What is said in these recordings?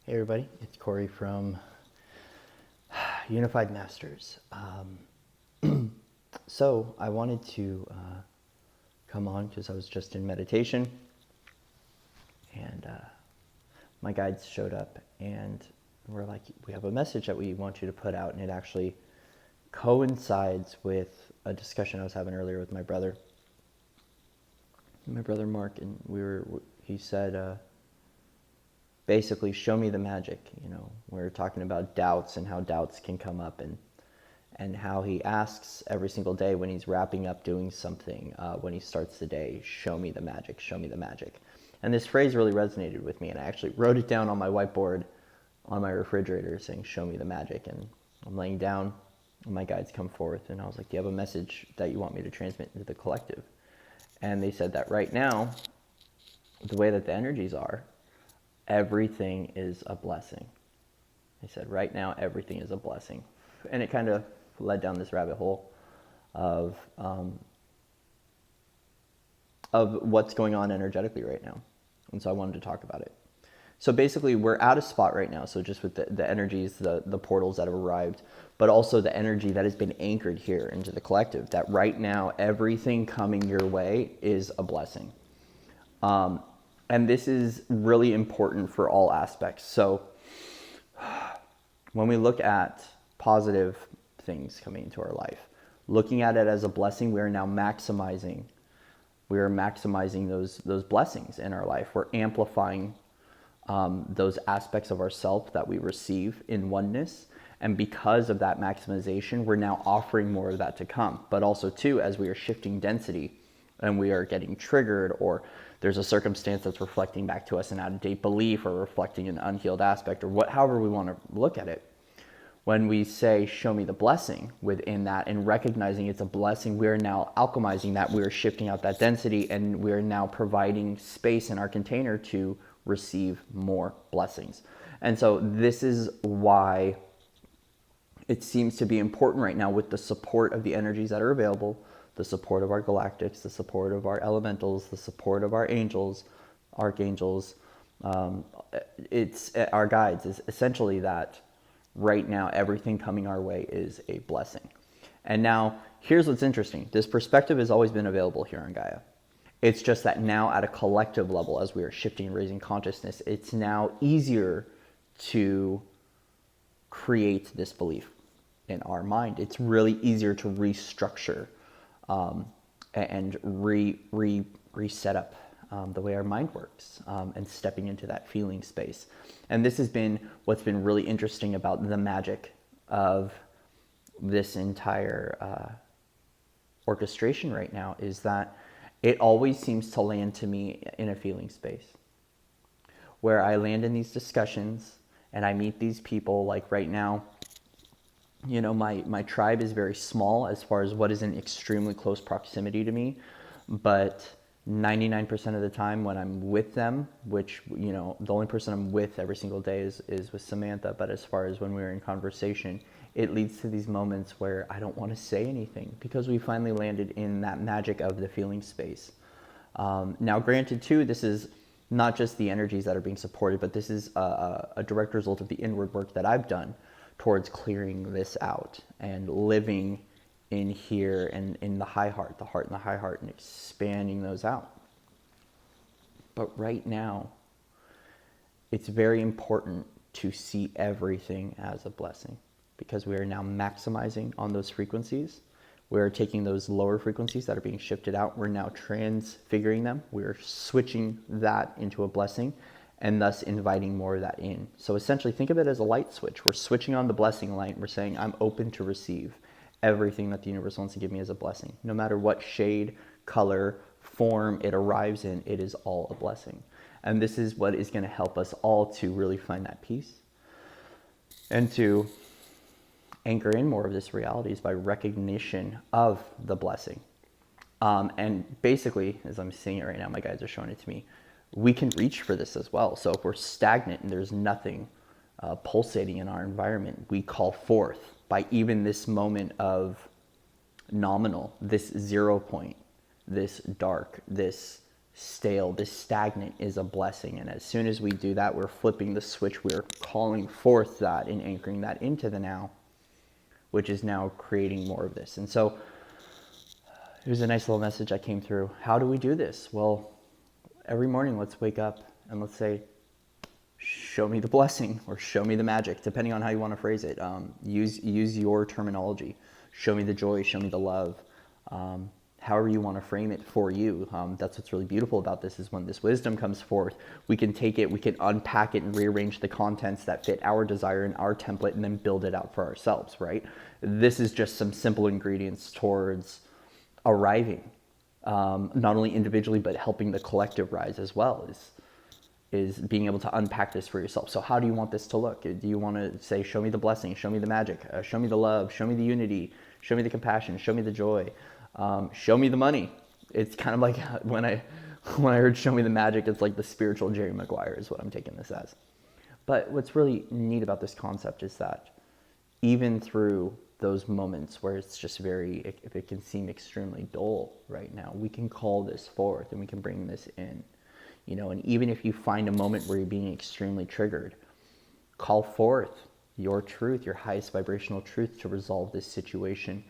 Hey everybody, it's Corey from Unified Masters. So I wanted to come on because I was just in meditation and my guides showed up and we're like, we have a message that we want you to put out, and it actually coincides with a discussion I was having earlier with my brother Mark, and he said, basically, show me the magic. We're talking about doubts and how doubts can come up, and how he asks every single day when he's wrapping up doing something, when he starts the day, show me the magic, show me the magic. And this phrase really resonated with me, and I actually wrote it down on my whiteboard on my refrigerator saying, show me the magic. And I'm laying down, and my guides come forth, and I was like, do you have a message that you want me to transmit into the collective? And they said that right now, the way that the energies are, everything is a blessing. They said, right now, everything is a blessing. And it kind of led down this rabbit hole of what's going on energetically right now. And so I wanted to talk about it. So basically, we're at a spot right now. So just with the energies, the portals that have arrived, but also the energy that has been anchored here into the collective, that right now, everything coming your way is a blessing. And this is really important for all aspects. So when we look at positive things coming into our life, looking at it as a blessing, we are now maximizing those blessings in our life. We're amplifying those aspects of ourself that we receive in oneness. And because of that maximization, we're now offering more of that to come. But also too, as we are shifting density and we are getting triggered, or there's a circumstance that's reflecting back to us an out-of-date belief or reflecting an unhealed aspect, or however we want to look at it. When we say, show me the blessing within that, and recognizing it's a blessing, we're now alchemizing that, we're shifting out that density, and we're now providing space in our container to receive more blessings. And so this is why it seems to be important right now, with the support of the energies that are available, the support of our galactics, the support of our elementals, the support of our angels, archangels, it's our guides, is essentially that right now everything coming our way is a blessing. And now here's what's interesting. This perspective has always been available here on Gaia. It's just that now at a collective level, as we are shifting and raising consciousness, it's now easier to create this belief in our mind. It's really easier to restructure and reset up the way our mind works, and stepping into that feeling space. And this has been what's been really interesting about the magic of this entire orchestration right now, is that it always seems to land to me in a feeling space, where I land in these discussions and I meet these people. Like right now, my tribe is very small as far as what is in extremely close proximity to me, but 99% of the time when I'm with them, which, the only person I'm with every single day is with Samantha, but as far as when we're in conversation, it leads to these moments where I don't want to say anything, because we finally landed in that magic of the feeling space. Now, granted too, this is not just the energies that are being supported, but this is a direct result of the inward work that I've done towards clearing this out and living in here and in the heart and the high heart, and expanding those out. But right now, it's very important to see everything as a blessing, because we are now maximizing on those frequencies. We're taking those lower frequencies that are being shifted out. We're now transfiguring them. We're switching that into a blessing, and thus inviting more of that in. So essentially, think of it as a light switch. We're switching on the blessing light. We're saying, I'm open to receive everything that the universe wants to give me as a blessing. No matter what shade, color, form it arrives in, it is all a blessing. And this is what is going to help us all to really find that peace, and to anchor in more of this reality is by recognition of the blessing. And basically, as I'm seeing it right now, my guides are showing it to me, we can reach for this as well. So if we're stagnant and there's nothing pulsating in our environment, we call forth by even this moment of nominal, this 0 point, this dark, this stale, this stagnant is a blessing. And as soon as we do that, we're flipping the switch. We're calling forth that and anchoring that into the now, which is now creating more of this. And so here's a nice little message that came through. How do we do this? Well, every morning, let's wake up and let's say, show me the blessing or show me the magic, depending on how you want to phrase it. Use your terminology. Show me the joy, show me the love. However you want to frame it for you. That's what's really beautiful about this, is when this wisdom comes forth, we can take it, we can unpack it and rearrange the contents that fit our desire and our template and then build it out for ourselves, right? This is just some simple ingredients towards arriving, not only individually, but helping the collective rise as well, is being able to unpack this for yourself. So how do you want this to look? Do you want to say, show me the blessing, show me the magic, show me the love, show me the unity, show me the compassion, show me the joy, show me the money? It's kind of like when I heard show me the magic, it's like the spiritual Jerry Maguire is what I'm taking this as. But what's really neat about this concept is that even through those moments where it's just if it can seem extremely dull right now, we can call this forth and we can bring this in. And even if you find a moment where you're being extremely triggered, call forth your truth, your highest vibrational truth, to resolve this situation,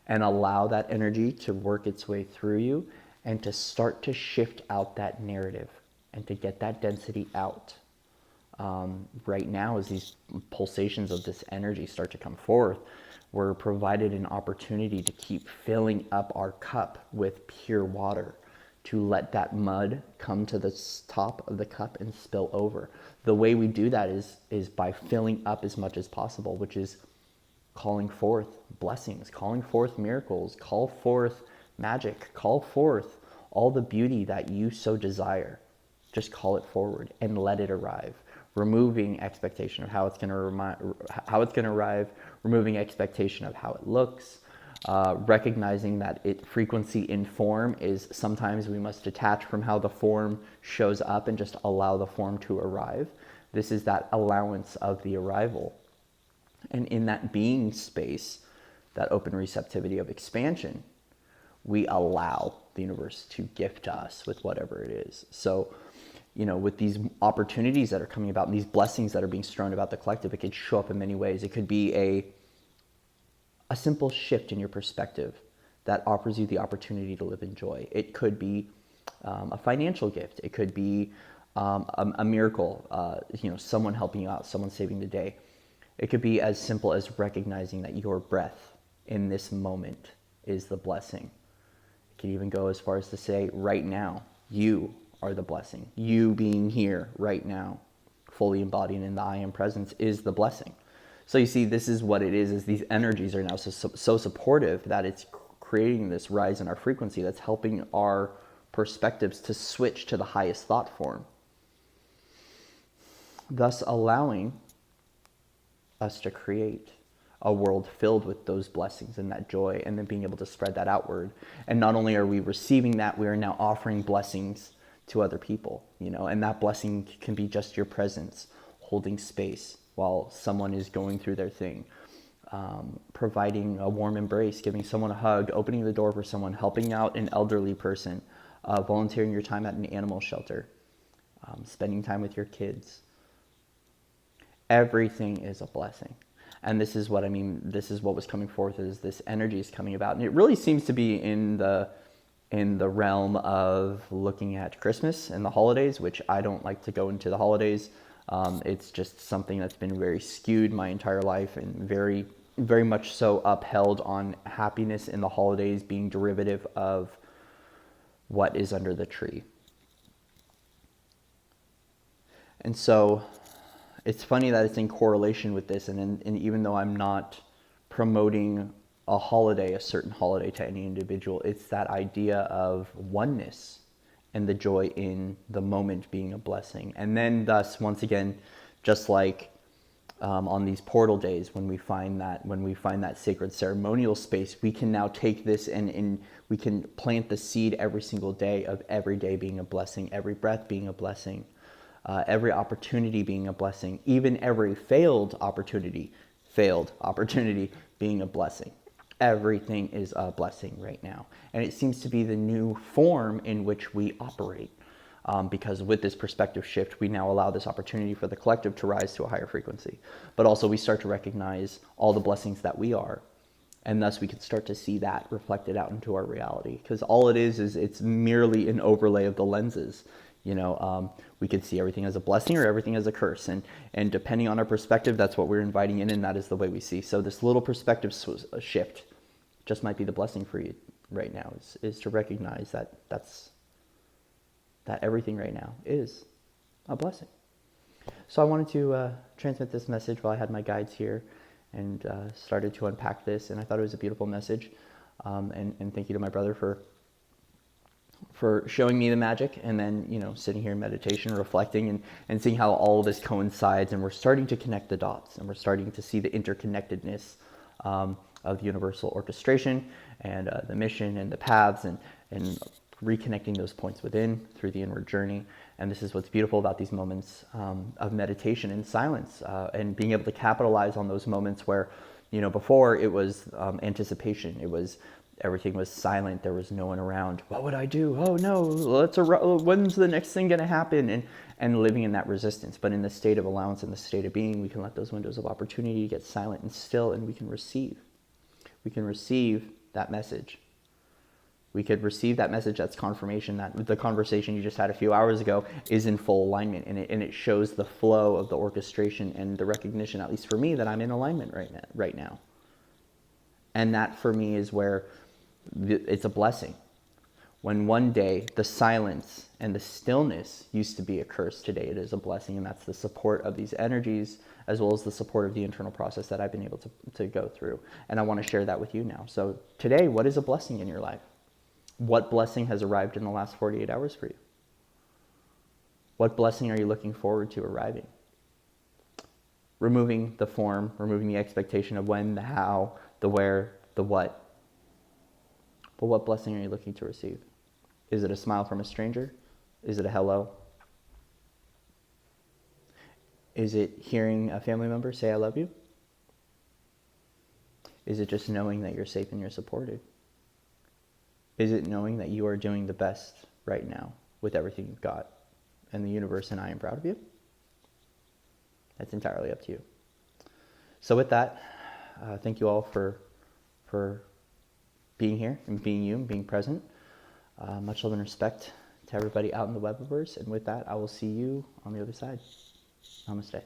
and allow that energy to work its way through you and to start to shift out that narrative and to get that density out. Right now, as these pulsations of this energy start to come forth, we're provided an opportunity to keep filling up our cup with pure water, to let that mud come to the top of the cup and spill over. The way we do that is by filling up as much as possible, which is calling forth blessings, calling forth miracles, call forth magic, call forth all the beauty that you so desire. Just call it forward and let it arrive. Removing expectation of how it's going to arrive, removing expectation of how it looks, recognizing that frequency in form is sometimes we must detach from how the form shows up and just allow the form to arrive. This is that allowance of the arrival. And in that being space, that open receptivity of expansion, we allow the universe to gift us with whatever it is. So, with these opportunities that are coming about and these blessings that are being strewn about the collective, it could show up in many ways. It could be a simple shift in your perspective that offers you the opportunity to live in joy. It could be a financial gift. It could be a miracle, someone helping you out, someone saving the day. It could be as simple as recognizing that your breath in this moment is the blessing. It could even go as far as to say, right now, you are the blessing. You being here right now, fully embodied in the I am presence, is the blessing. So you see, this is what it is these energies are now so supportive that it's creating this rise in our frequency that's helping our perspectives to switch to the highest thought form, thus allowing us to create a world filled with those blessings and that joy, and then being able to spread that outward. And not only are we receiving that, we are now offering blessings to other people, and that blessing can be just your presence, holding space while someone is going through their thing, providing a warm embrace, giving someone a hug, opening the door for someone, helping out an elderly person, volunteering your time at an animal shelter, spending time with your kids. Everything is a blessing. And this is what I mean. This is what was coming forth, is this energy is coming about. And it really seems to be in the realm of looking at Christmas and the holidays, which I don't like to go into the holidays. It's just something that's been very skewed my entire life, and very, very much so upheld on happiness in the holidays being derivative of what is under the tree. And so it's funny that it's in correlation with this, and even though I'm not promoting a holiday, a certain holiday, to any individual, it's that idea of oneness and the joy in the moment being a blessing. And then thus, once again, just like on these portal days, when we find that sacred ceremonial space, we can now take this and we can plant the seed every single day of every day being a blessing, every breath being a blessing, every opportunity being a blessing, even every failed opportunity being a blessing. Everything is a blessing right now. And it seems to be the new form in which we operate. because with this perspective shift, we now allow this opportunity for the collective to rise to a higher frequency. But also we start to recognize all the blessings that we are. And thus we can start to see that reflected out into our reality. Because all it is it's merely an overlay of the lenses. We could see everything as a blessing or everything as a curse. And depending on our perspective, that's what we're inviting in, and that is the way we see. So this little perspective shift just might be the blessing for you right now, is to recognize that everything right now is a blessing. So I wanted to transmit this message while I had my guides here and started to unpack this, and I thought it was a beautiful message. And thank you to my brother for showing me the magic, and then sitting here in meditation, reflecting, and seeing how all of this coincides, and we're starting to connect the dots, and we're starting to see the interconnectedness of the universal orchestration and the mission and the paths, and reconnecting those points within through the inward journey. And this is what's beautiful about these moments of meditation and silence, and being able to capitalize on those moments where, before it was anticipation. It was everything was silent. There was no one around. What would I do? Oh no, when's the next thing going to happen? And living in that resistance. But in the state of allowance, in the state of being, we can let those windows of opportunity get silent and still, and we can receive. We can receive that message. We could receive that message, that's confirmation that the conversation you just had a few hours ago is in full alignment, and it shows the flow of the orchestration and the recognition, at least for me, that I'm in alignment right now. And that for me is where it's a blessing. When one day the silence and the stillness used to be a curse, today it is a blessing, and that's the support of these energies as well as the support of the internal process that I've been able to go through. And I want to share that with you now. So today, what is a blessing in your life? What blessing has arrived in the last 48 hours for you? What blessing are you looking forward to arriving? Removing the form, removing the expectation of when, the how, the where, the what. But what blessing are you looking to receive? Is it a smile from a stranger? Is it a hello? Is it hearing a family member say, I love you? Is it just knowing that you're safe and you're supported? Is it knowing that you are doing the best right now with everything you've got, and the universe and I am proud of you? That's entirely up to you. So with that, thank you all for being here and being you and being present. Much love and respect to everybody out in the Webiverse. And with that, I will see you on the other side. Namaste.